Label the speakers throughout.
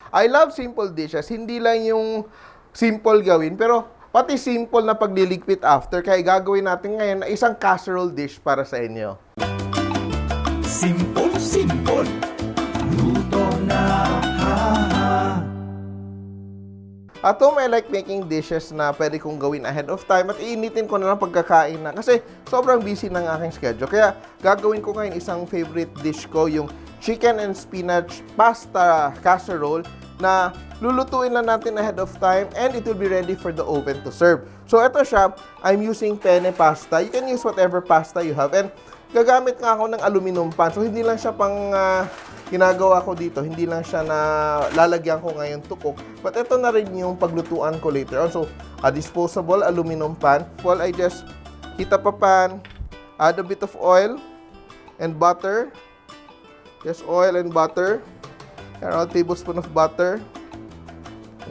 Speaker 1: I love simple dishes. Hindi lang yung simple gawin, pero pati simple na pagliligpit after. Kaya gagawin natin ngayon na isang casserole dish para sa inyo.
Speaker 2: Simpol, luto na,
Speaker 1: At home, I like making dishes na pwede kong gawin ahead of time at iinitin ko na lang pagkakain na kasi sobrang busy ng aking schedule. Kaya gagawin ko ngayon isang favorite dish ko, yung chicken and spinach pasta casserole na lulutuin lang natin ahead of time and it will be ready for the oven to serve. So ito siya, I'm using penne pasta. You can use whatever pasta you have and gagamit nga ako ng aluminum pan. So hindi lang siya pang ginagawa ko dito, hindi lang siya na lalagyan ko ngayon to cook. But ito na rin yung paglutuan ko later on. So, a disposable aluminum pan. Well, I just heat up a pan, add a bit of oil and butter. Just oil and butter. Around a tablespoon of butter.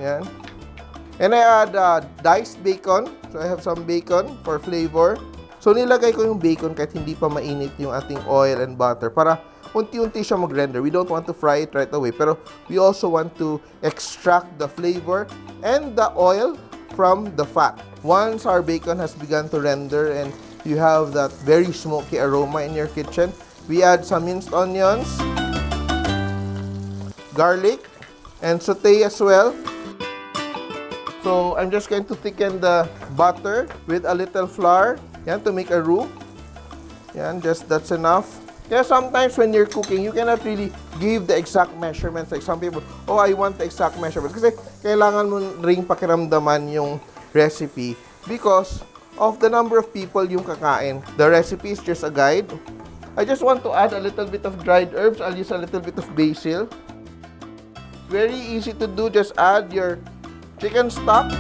Speaker 1: Yan. And I add diced bacon. So, I have some bacon for flavor. So, nilagay ko yung bacon kahit hindi pa mainit yung ating oil and butter para unti-unti siya mag-render. We don't want to fry it right away, pero we also want to extract the flavor and the oil from the fat. Once our bacon has begun to render and you have that very smoky aroma in your kitchen, we add some minced onions, garlic, and saute as well. So, I'm just going to thicken the butter with a little flour. Yan, to make a roux. Yan, just that's enough. Kaya sometimes when you're cooking, you cannot really give the exact measurements. Like some people, oh, I want the exact measurements. Kasi kailangan mo ring pakiramdaman yung recipe because of the number of people yung kakain. The recipe is just a guide. I just want to add a little bit of dried herbs. I'll use a little bit of basil. Very easy to do. Just add your chicken stock.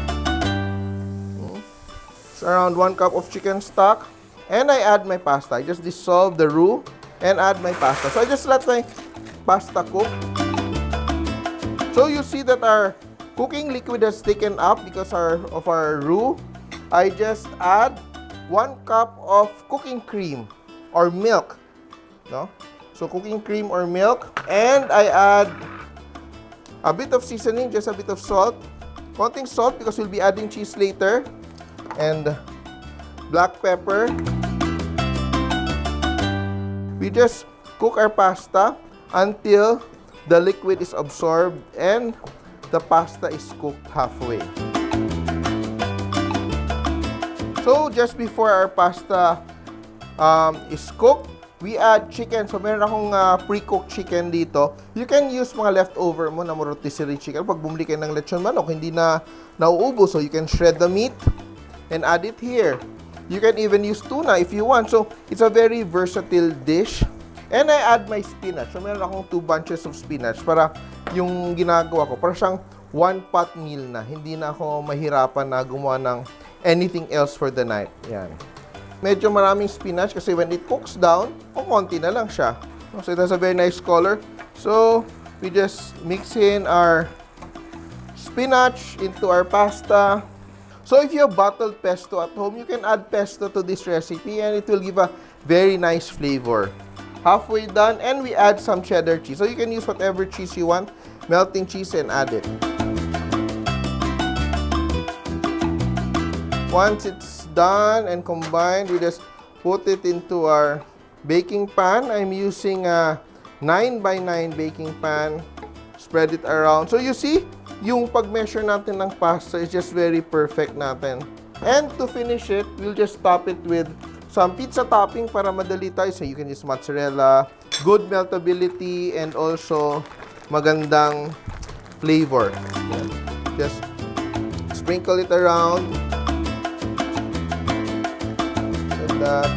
Speaker 1: It's around 1 cup of chicken stock. And I add my pasta. I just dissolve the roux and add my pasta. So I just let my pasta cook. So you see that our cooking liquid has thickened up because of our roux. I just add 1 cup of cooking cream or milk. No? So cooking cream or milk. And I add a bit of seasoning, just a bit of salt. Konting salt because we'll be adding cheese later. And black pepper. We just cook our pasta until the liquid is absorbed and the pasta is cooked halfway. So, just before our pasta is cooked, we add chicken. So, meron akong pre-cooked chicken dito. You can use mga leftover mo na rotisserie chicken. Pag bumili kayo ng lechon manok, hindi na nauubos. So, you can shred the meat and add it here. You can even use tuna if you want. So, it's a very versatile dish. And I add my spinach. So, meron akong 2 bunches of spinach para yung ginagawa ko. Para siyang 1-pot meal na. Hindi na ako mahirapan na gumawa ng anything else for the night. Yan. Medyo maraming spinach kasi when it cooks down, konti na lang siya. So, it has a very nice color. So, we just mix in our spinach into our pasta. So, if you have bottled pesto at home, you can add pesto to this recipe and it will give a very nice flavor. Halfway done, and we add some cheddar cheese. So, you can use whatever cheese you want, melting cheese, and add it. Once it's done and combined, we just put it into our baking pan. I'm using a 9x9 baking pan. Spread it around. So, you see, yung pag-measure natin ng pasta is just very perfect natin. And to finish it, we'll just top it with some pizza topping para madali tayo. So you can use mozzarella, good meltability, and also magandang flavor. Just sprinkle it around. Like that.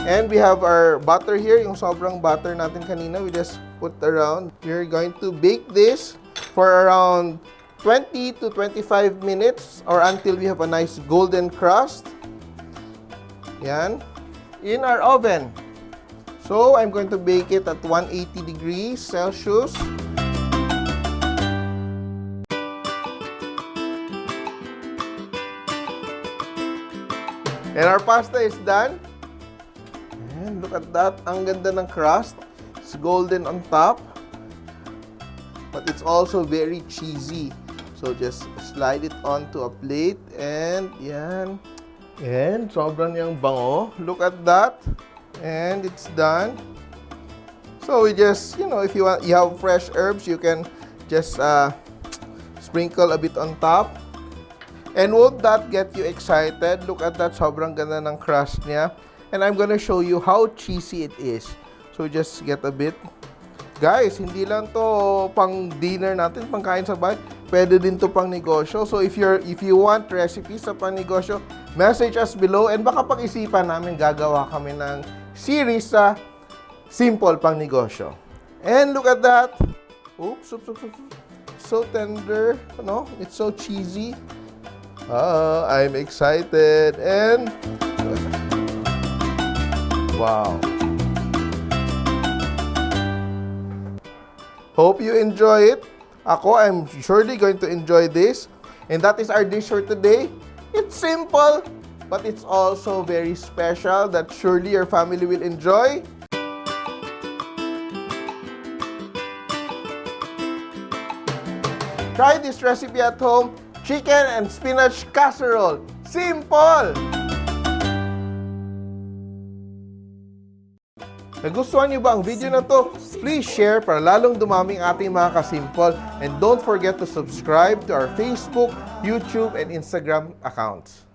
Speaker 1: And we have our butter here, yung sobrang butter natin kanina. We just put around. We're going to bake this for around 20 to 25 minutes or until we have a nice golden crust. Yan. In our oven. So, I'm going to bake it at 180 degrees Celsius. And our pasta is done. And look at that. Ang ganda ng crust. It's golden on top. but it's also very cheesy. So just slide it onto a plate and yan. And sobrang yung bango. Look at that. And it's done. So we just, if you have fresh herbs, you can just sprinkle a bit on top. And won't that get you excited? Look at that, sobrang ganda ng crust niya. And I'm gonna show you how cheesy it is. So just get a bit. Guys, hindi lang to pang dinner natin, pang kain sa bahay. Pwede din to pang negosyo. So if you want recipes sa pang negosyo, message us below and baka pag-isipan namin gagawa kami ng series sa Simpol pang negosyo. And look at that. Oops. So tender, It's so cheesy. I'm excited and wow. Hope you enjoy it. I'm surely going to enjoy this. And that is our dish for today. It's simple, but it's also very special that surely your family will enjoy. Try this recipe at home. Chicken and Spinach Casserole. Simple! Nagustuhan niyo ba ang video na to? Please share para lalong dumaming ating mga kasimpol. And don't forget to subscribe to our Facebook, YouTube, and Instagram accounts.